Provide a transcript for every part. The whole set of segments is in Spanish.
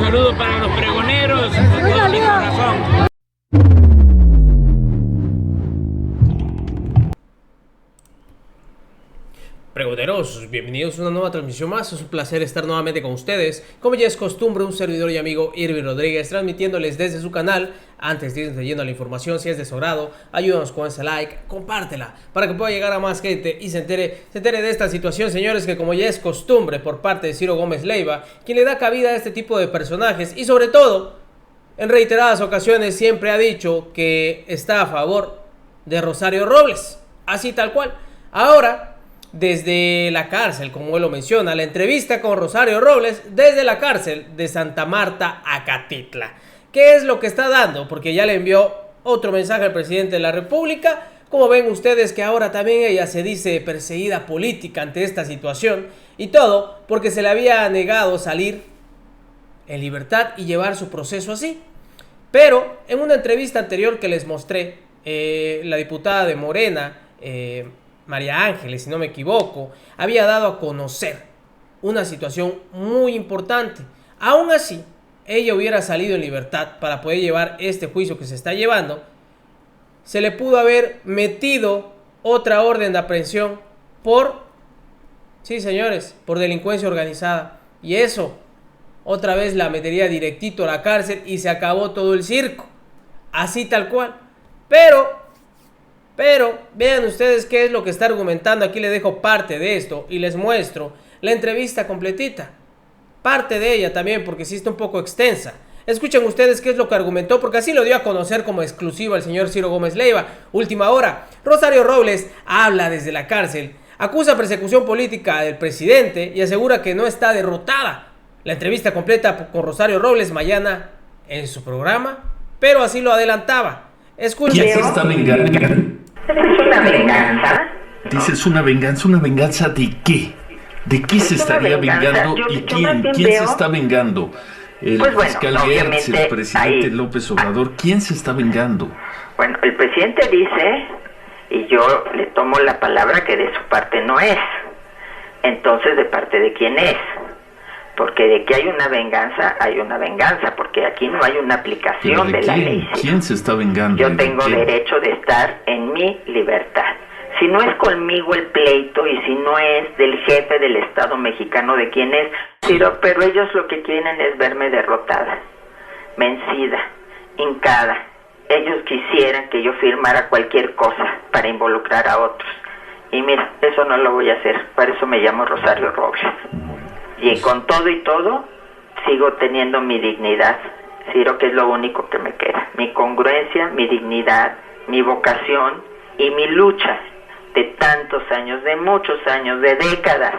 saludo para los pregoneros, con todo mi corazón. Pregoneros, bienvenidos a una nueva transmisión más. Es un placer estar nuevamente con ustedes. Como ya es costumbre, un servidor y amigo Irving Rodríguez, transmitiéndoles desde su canal. Antes de irnos leyendo la información, si es de su agrado, ayúdanos con ese like, compártela para que pueda llegar a más gente y se entere de esta situación, señores, que como ya es costumbre por parte de Ciro Gómez Leiva, quien le da cabida a este tipo de personajes y sobre todo, en reiteradas ocasiones siempre ha dicho que está a favor de Rosario Robles, así tal cual. Ahora, desde la cárcel, como él lo menciona, la entrevista con Rosario Robles desde la cárcel de Santa Marta, Acatitla. ¿Qué es lo que está dando? Porque ya le envió otro mensaje al presidente de la República. Como ven ustedes que ahora también ella se dice perseguida política ante esta situación. Y todo porque se le había negado salir en libertad y llevar su proceso así. Pero en una entrevista anterior que les mostré, la diputada de Morena, María Ángeles, si no me equivoco, había dado a conocer una situación muy importante. Aún así, ella hubiera salido en libertad para poder llevar este juicio que se está llevando, se le pudo haber metido otra orden de aprehensión por, sí señores, por delincuencia organizada. Y eso, otra vez la metería directito a la cárcel y se acabó todo el circo. Así tal cual. Pero, vean ustedes qué es lo que está argumentando. Aquí les dejo parte de esto y les muestro la entrevista completita. Parte de ella también, porque sí está un poco extensa. Escuchen ustedes qué es lo que argumentó, porque así lo dio a conocer como exclusiva el señor Ciro Gómez Leiva. Última hora, Rosario Robles habla desde la cárcel, acusa persecución política del presidente y asegura que no está derrotada. La entrevista completa con Rosario Robles mañana en su programa, pero así lo adelantaba. Escuchen. ¿Quién se está vengando? ¿Es una venganza? Dices una venganza ¿de qué? ¿De qué se estaría vengando y quién? ¿Quién se está vengando? El fiscal Gertz, el presidente López Obrador, ¿quién se está vengando? Bueno, el presidente dice, y yo le tomo la palabra que de su parte no es. Entonces, ¿de parte de quién es? Porque de que hay una venganza, porque aquí no hay una aplicación de la ley. ¿Quién se está vengando? Yo tengo derecho de estar en mi libertad. Si no es conmigo el pleito y si no es del jefe del Estado mexicano, ¿de quién es? Ciro, pero ellos lo que quieren es verme derrotada, vencida, hincada. Ellos quisieran que yo firmara cualquier cosa para involucrar a otros. Y mira, eso no lo voy a hacer, para eso me llamo Rosario Robles. Y con todo y todo, sigo teniendo mi dignidad, Ciro, que es lo único que me queda. Mi congruencia, mi dignidad, mi vocación y mi lucha de tantos años, de muchos años, de décadas,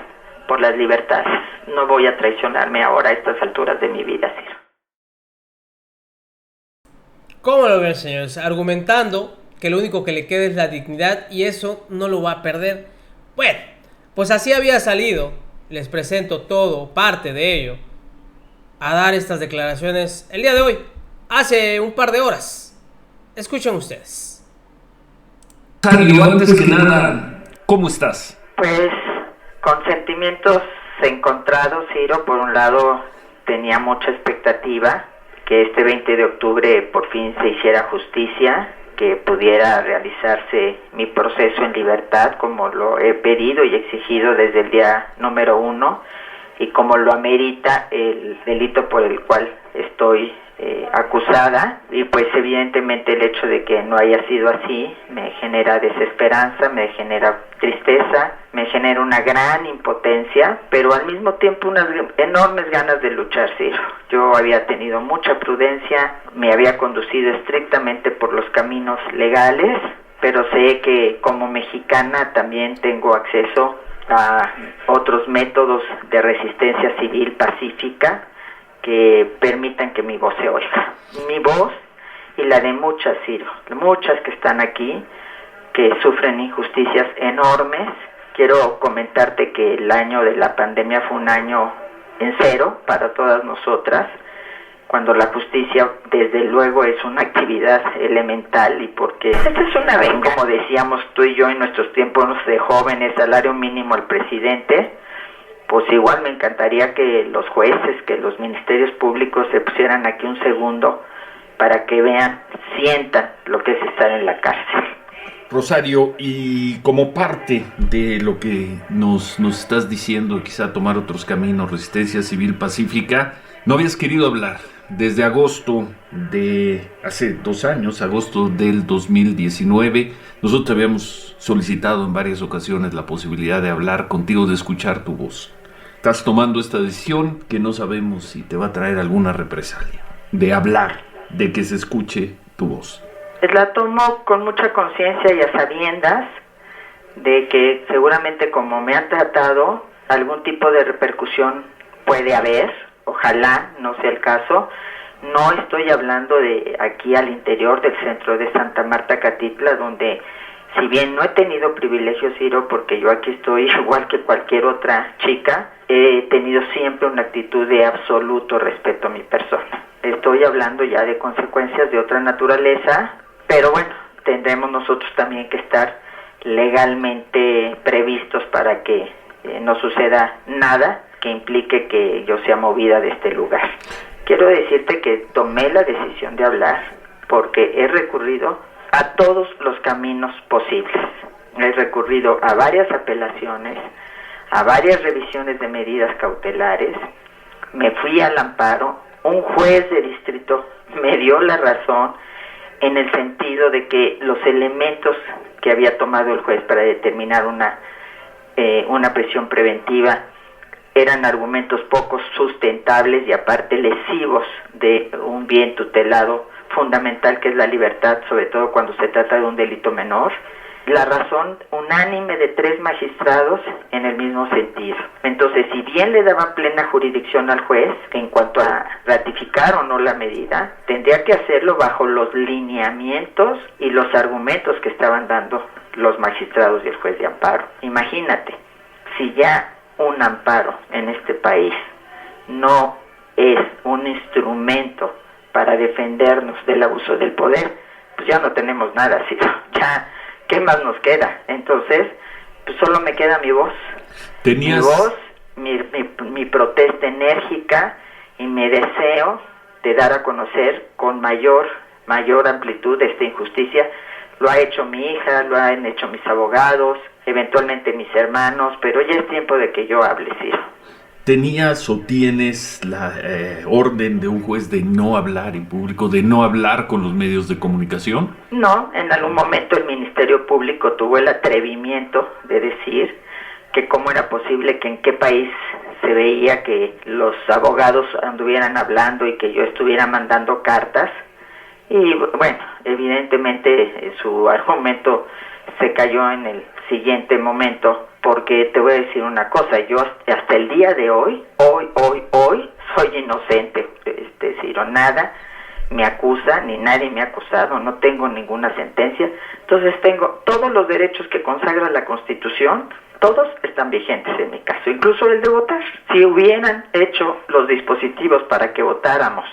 por las libertades. No voy a traicionarme ahora a estas alturas de mi vida, Ciro. ¿Cómo lo ven, señores? Argumentando que lo único que le queda es la dignidad y eso no lo va a perder. Bueno, pues así había salido. Les presento todo, parte de ello, a dar estas declaraciones el día de hoy, hace un par de horas. Escuchen ustedes. Rosario, antes que nada, ¿cómo estás? Pues con sentimientos encontrados, Ciro. Por un lado, tenía mucha expectativa que este 20 de octubre por fin se hiciera justicia, que pudiera realizarse mi proceso en libertad como lo he pedido y exigido desde el día número 1 y como lo amerita el delito por el cual estoy acusada. Y pues evidentemente el hecho de que no haya sido así me genera desesperanza, me genera tristeza, me genera una gran impotencia, pero al mismo tiempo unas enormes ganas de luchar, Ciro. Yo había tenido mucha prudencia, me había conducido estrictamente por los caminos legales, pero sé que como mexicana también tengo acceso a otros métodos de resistencia civil pacífica que permitan que mi voz se oiga. Mi voz y la de muchas, Ciro, muchas que están aquí, que sufren injusticias enormes. Quiero comentarte que el año de la pandemia fue un año en cero para todas nosotras, cuando la justicia desde luego es una actividad elemental y porque esta es una venganza, como decíamos tú y yo en nuestros tiempos de jóvenes, salario mínimo al presidente, pues igual me encantaría que los jueces, que los ministerios públicos se pusieran aquí un segundo para que vean, sientan lo que es estar en la cárcel. Rosario, y como parte de lo que nos estás diciendo, quizá tomar otros caminos, resistencia civil pacífica, no habías querido hablar desde agosto de hace 2 años, agosto del 2019. Nosotros habíamos solicitado en varias ocasiones la posibilidad de hablar contigo, de escuchar tu voz. Estás tomando esta decisión que no sabemos si te va a traer alguna represalia, de hablar, de que se escuche tu voz. La tomo con mucha conciencia y a sabiendas de que seguramente como me han tratado, algún tipo de repercusión puede haber, ojalá no sea el caso. No estoy hablando de aquí al interior del centro de Santa Marta, Catitla, donde si bien no he tenido privilegios, Ciro, porque yo aquí estoy igual que cualquier otra chica, he tenido siempre una actitud de absoluto respeto a mi persona. Estoy hablando ya de consecuencias de otra naturaleza, pero bueno, tendremos nosotros también que estar legalmente previstos para que no suceda nada que implique que yo sea movida de este lugar. Quiero decirte que tomé la decisión de hablar porque he recurrido a todos los caminos posibles. He recurrido a varias apelaciones, a varias revisiones de medidas cautelares, me fui al amparo, un juez de distrito me dio la razón en el sentido de que los elementos que había tomado el juez para determinar una prisión preventiva eran argumentos poco sustentables y aparte lesivos de un bien tutelado fundamental que es la libertad, sobre todo cuando se trata de un delito menor. La razón unánime de 3 magistrados en el mismo sentido. Entonces, si bien le daban plena jurisdicción al juez en cuanto a ratificar o no la medida, tendría que hacerlo bajo los lineamientos y los argumentos que estaban dando los magistrados y el juez de amparo. Imagínate, si ya un amparo en este país no es un instrumento para defendernos del abuso del poder, pues ya no tenemos nada, ¿sí? Ya, ¿qué más nos queda? Entonces, pues solo me queda mi voz. Mi voz, mi protesta enérgica y mi deseo de dar a conocer con mayor amplitud esta injusticia. Lo ha hecho mi hija, lo han hecho mis abogados, eventualmente mis hermanos, pero ya es tiempo de que yo hable, Ciro. ¿Tenías o tienes la orden de un juez de no hablar en público, de no hablar con los medios de comunicación? No, en algún momento el Ministerio Público tuvo el atrevimiento de decir que cómo era posible que en qué país se veía que los abogados anduvieran hablando y que yo estuviera mandando cartas. Y bueno, evidentemente su argumento se cayó en el siguiente momento, porque te voy a decir una cosa, yo hasta el día de hoy soy inocente, Ciro, nada me acusa, ni nadie me ha acusado, no tengo ninguna sentencia, entonces tengo todos los derechos que consagra la Constitución, todos están vigentes en mi caso, incluso el de votar. Si hubieran hecho los dispositivos para que votáramos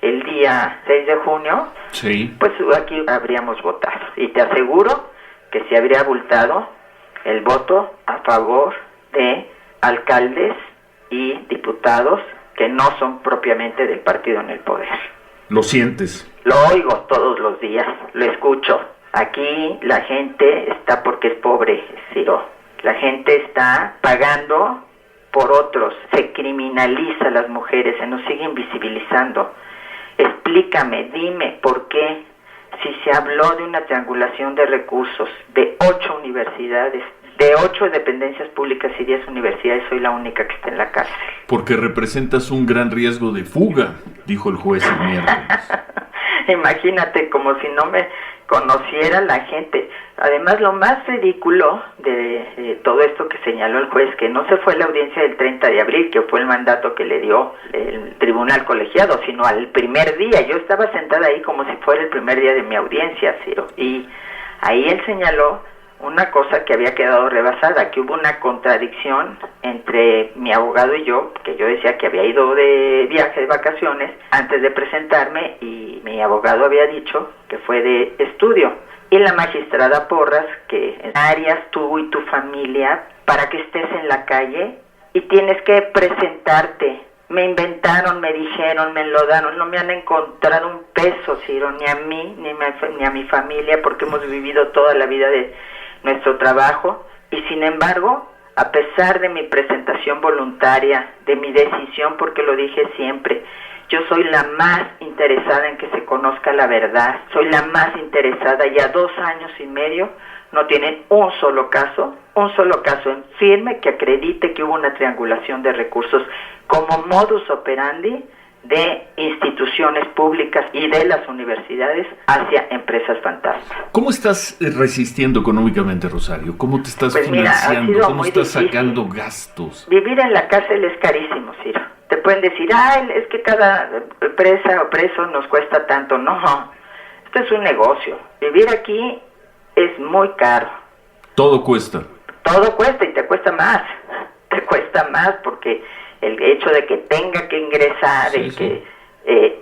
el día 6 de junio, sí, pues aquí habríamos votado, y te aseguro que se habría abultado el voto a favor de alcaldes y diputados que no son propiamente del partido en el poder. ¿Lo sientes? Lo oigo todos los días, lo escucho. Aquí la gente está porque es pobre, Ciro. La gente está pagando por otros, se criminaliza a las mujeres, se nos sigue invisibilizando. Explícame, dime por qué, si se habló de una triangulación de recursos de 8 universidades, de 8 dependencias públicas y 10 universidades, soy la única que está en la cárcel. Porque representas un gran riesgo de fuga, dijo el juez el miércoles. Imagínate, como si no me conociera la gente. Además, lo más ridículo de todo esto que señaló el juez, que no se fue a la audiencia del 30 de abril, que fue el mandato que le dio el tribunal colegiado, sino al primer día. Yo estaba sentada ahí como si fuera el primer día de mi audiencia, Ciro. Y ahí él señaló una cosa que había quedado rebasada, que hubo una contradicción entre mi abogado y yo, que yo decía que había ido de viaje de vacaciones antes de presentarme y mi abogado había dicho que fue de estudio. Y la magistrada Porras, que Arias, tú y tu familia, para que estés en la calle, y tienes que presentarte. Me inventaron, me dijeron, me enlodaron, no me han encontrado un peso, Ciro, ni a mí, ni a mi familia, porque hemos vivido toda la vida de nuestro trabajo, y sin embargo, a pesar de mi presentación voluntaria, de mi decisión, porque lo dije siempre, yo soy la más interesada en que se conozca la verdad, soy la más interesada, y a 2 años y medio no tienen un solo caso en firme que acredite que hubo una triangulación de recursos como modus operandi de instituciones públicas y de las universidades hacia empresas fantasmas. ¿Cómo estás resistiendo económicamente, Rosario? ¿Cómo te estás financiando? Mira, ¿Cómo estás difícil. Sacando gastos? Vivir en la cárcel es carísimo, Ciro. Te pueden decir, es que cada presa o preso nos cuesta tanto. No, esto es un negocio. Vivir aquí es muy caro. Todo cuesta. Todo cuesta y te cuesta más. Te cuesta más porque el hecho de que tenga que ingresar, que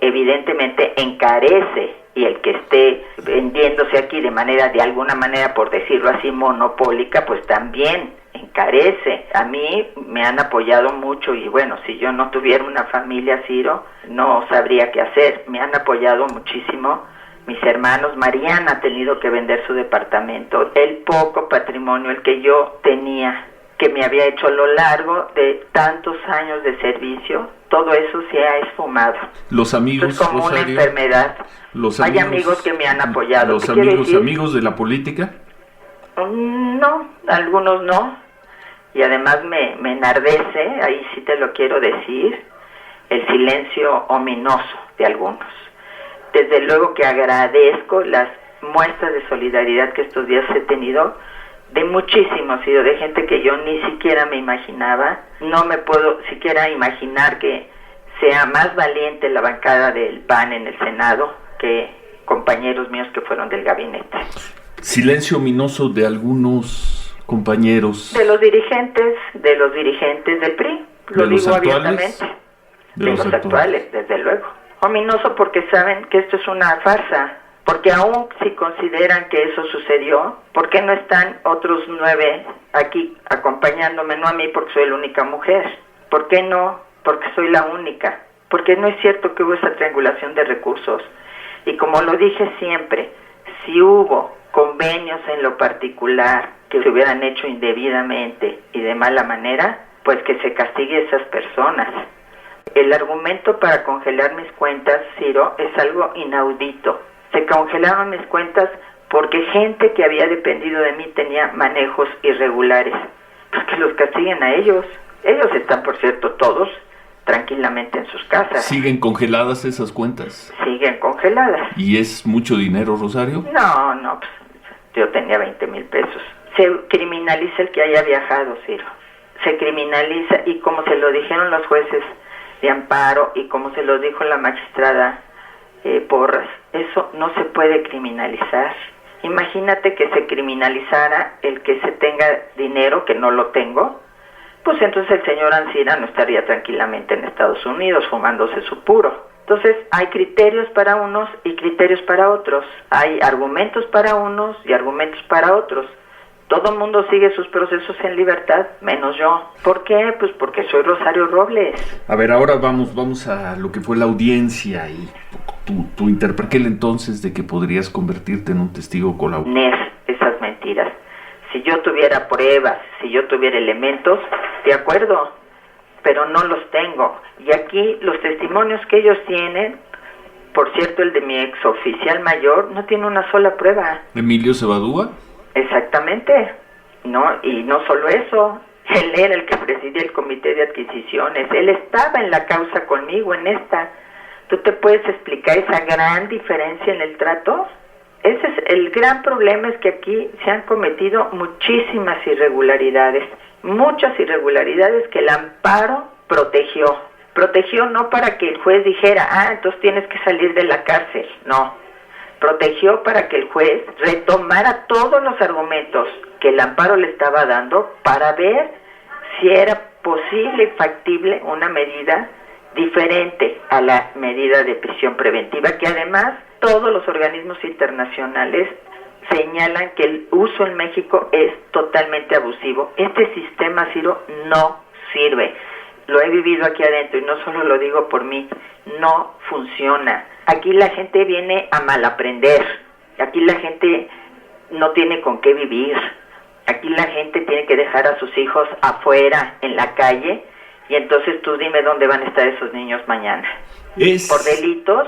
evidentemente encarece, y el que esté vendiéndose aquí de alguna manera, por decirlo así, monopólica, pues también encarece. A mí me han apoyado mucho y bueno, si yo no tuviera una familia, Ciro, no sabría qué hacer. Me han apoyado muchísimo mis hermanos. Mariana ha tenido que vender su departamento. El poco patrimonio, el que yo tenía, que me había hecho a lo largo de tantos años de servicio, todo eso se ha esfumado. Los amigos, es como Rosario, una enfermedad. Hay amigos que me han apoyado. ¿Los amigos de la política? No, algunos no. Y además me enardece, ahí sí te lo quiero decir, el silencio ominoso de algunos. Desde luego que agradezco las muestras de solidaridad que estos días he tenido de muchísimos, de gente que yo ni siquiera me imaginaba. No me puedo siquiera imaginar que sea más valiente la bancada del PAN en el Senado que compañeros míos que fueron del gabinete. Silencio ominoso de algunos compañeros. De los dirigentes del PRI, lo digo abiertamente. De los actuales, desde luego. Ominoso porque saben que esto es una farsa, porque aún si consideran que eso sucedió, ¿por qué no están otros 9 aquí acompañándome? No a mí porque soy la única mujer. ¿Por qué no? Porque soy la única. Porque no es cierto que hubo esa triangulación de recursos. Y como lo dije siempre, si hubo convenios en lo particular que se hubieran hecho indebidamente y de mala manera, pues que se castigue a esas personas. El argumento para congelar mis cuentas, Ciro, es algo inaudito. Se congelaron mis cuentas porque gente que había dependido de mí tenía manejos irregulares. Pues que los castiguen a ellos. Ellos están, por cierto, todos tranquilamente en sus casas. ¿Siguen congeladas esas cuentas? Siguen congeladas. ¿Y es mucho dinero, Rosario? No, pues yo tenía 20,000 pesos. Se criminaliza el que haya viajado, Ciro. Se criminaliza, y como se lo dijeron los jueces de amparo y como se lo dijo la magistrada Porras, eso no se puede criminalizar. Imagínate que se criminalizara el que se tenga dinero, que no lo tengo, pues entonces el señor Ancira no estaría tranquilamente en Estados Unidos fumándose su puro. Entonces hay criterios para unos y criterios para otros. Hay argumentos para unos y argumentos para otros. Todo el mundo sigue sus procesos en libertad, menos yo. ¿Por qué? Pues porque soy Rosario Robles. A ver, ahora vamos a lo que fue la audiencia y tu interpretación entonces de que podrías convertirte en un testigo colaborador. Esas mentiras. Si yo tuviera pruebas, si yo tuviera elementos, de acuerdo, pero no los tengo. Y aquí los testimonios que ellos tienen, por cierto, el de mi exoficial mayor, no tiene una sola prueba. ¿Emilio Cebadúa? Exactamente, no, y no solo eso, él era el que presidía el comité de adquisiciones, él estaba en la causa conmigo en esta. ¿Tú te puedes explicar esa gran diferencia en el trato? Ese es el gran problema, es que aquí se han cometido muchísimas irregularidades, muchas irregularidades que el amparo protegió no para que el juez dijera, entonces tienes que salir de la cárcel, no. Protegió para que el juez retomara todos los argumentos que el amparo le estaba dando para ver si era posible y factible una medida diferente a la medida de prisión preventiva, que además todos los organismos internacionales señalan que el uso en México es totalmente abusivo. Este sistema, Ciro, no sirve. Lo he vivido aquí adentro y no solo lo digo por mí, no funciona. Aquí la gente viene a malaprender, aquí la gente no tiene con qué vivir, aquí la gente tiene que dejar a sus hijos afuera, en la calle, y entonces tú dime dónde van a estar esos niños mañana. Por delitos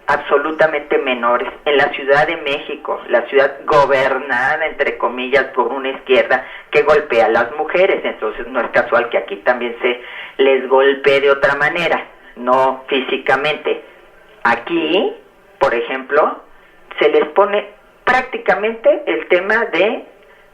absolutamente menores. En la Ciudad de México, la ciudad gobernada, entre comillas, por una izquierda que golpea a las mujeres, entonces no es casual que aquí también se les golpee de otra manera, no físicamente. Aquí, por ejemplo, se les pone prácticamente el tema de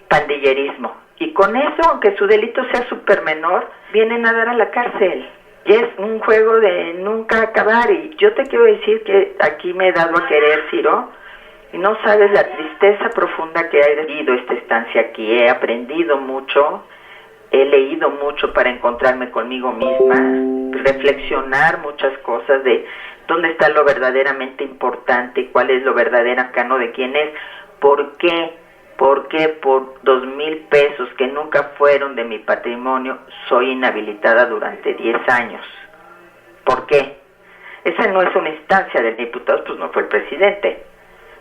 pandillerismo, y con eso, aunque su delito sea súper menor, vienen a dar a la cárcel. Y es un juego de nunca acabar. Y yo te quiero decir que aquí me he dado a querer, Ciro, y no sabes la tristeza profunda que he vivido esta estancia aquí. He aprendido mucho, he leído mucho para encontrarme conmigo misma, reflexionar muchas cosas de dónde está lo verdaderamente importante y cuál es lo verdadero arcano de quién es. ¿Por qué por 2,000 pesos que nunca fueron de mi patrimonio soy inhabilitada durante 10 años? ¿Por qué? Esa no es una instancia del diputado, pues no fue el presidente,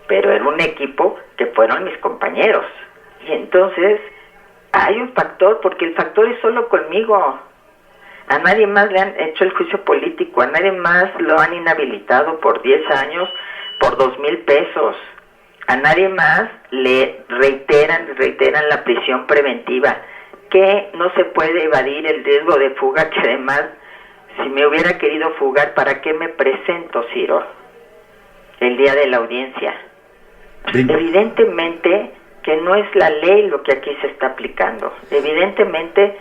pero era un equipo que fueron mis compañeros. Y entonces hay un factor, porque el factor es solo conmigo. A nadie más le han hecho el juicio político, a nadie más lo han inhabilitado por 10 años por 2,000 pesos. A nadie más le reiteran la prisión preventiva, que no se puede evadir el riesgo de fuga, que además, si me hubiera querido fugar, ¿para qué me presento, Ciro, el día de la audiencia? Evidentemente que no es la ley lo que aquí se está aplicando. Evidentemente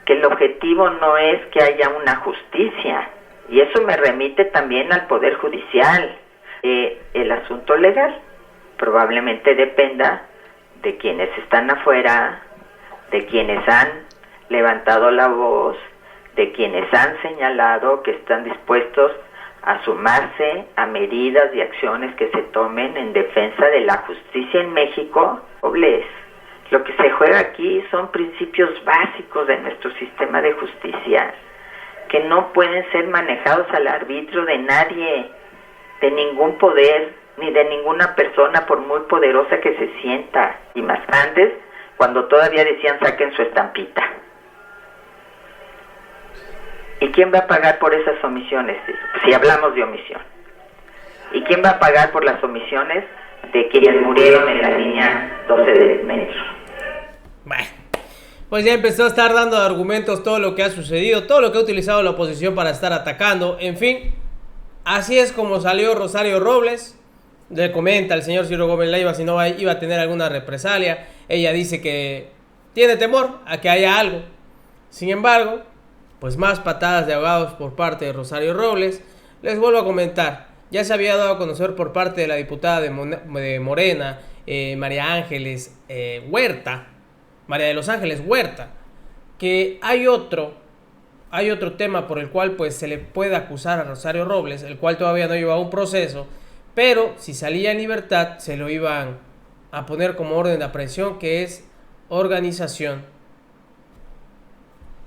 que el objetivo no es que haya una justicia, y eso me remite también al Poder Judicial. El asunto legal probablemente dependa de quienes están afuera, de quienes han levantado la voz, de quienes han señalado que están dispuestos a sumarse a medidas y acciones que se tomen en defensa de la justicia en México. Lo que se juega aquí son principios básicos de nuestro sistema de justicia, que no pueden ser manejados al arbitrio de nadie, de ningún poder, ni de ninguna persona, por muy poderosa que se sienta. Y más antes, cuando todavía decían saquen su estampita. ¿Y quién va a pagar por esas omisiones? Si hablamos de omisión. ¿Y quién va a pagar por las omisiones de quienes murieron en la línea 12 de metro? Bueno, pues ya empezó a estar dando argumentos todo lo que ha sucedido, todo lo que ha utilizado la oposición para estar atacando. En fin, así es como salió Rosario Robles. Le comenta al señor Ciro Gómez Leiva si no iba a tener alguna represalia. Ella dice que tiene temor a que haya algo. Sin embargo, pues más patadas de ahogados por parte de Rosario Robles. Les vuelvo a comentar, ya se había dado a conocer por parte de la diputada de Morena, María de los Ángeles Huerta, que hay otro tema por el cual pues se le puede acusar a Rosario Robles, el cual todavía no lleva a un proceso, pero si salía en libertad se lo iban a poner como orden de aprehensión, que es organización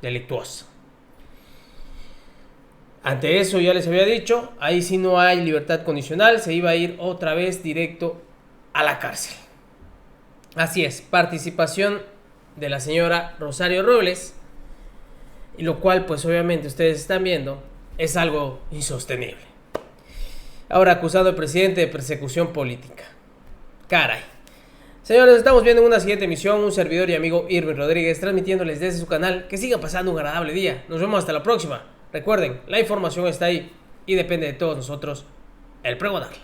delictuosa. Ante eso ya les había dicho, ahí sí no hay libertad condicional, se iba a ir otra vez directo a la cárcel. Así es, participación de la señora Rosario Robles, y lo cual pues obviamente ustedes están viendo es algo insostenible. Ahora acusado al presidente de persecución política. Caray. Señores, estamos viendo en una siguiente emisión. Un servidor y amigo Irving Rodríguez transmitiéndoles desde su canal. Que siga pasando un agradable día. Nos vemos hasta la próxima. Recuerden, la información está ahí y depende de todos nosotros el pregonarla.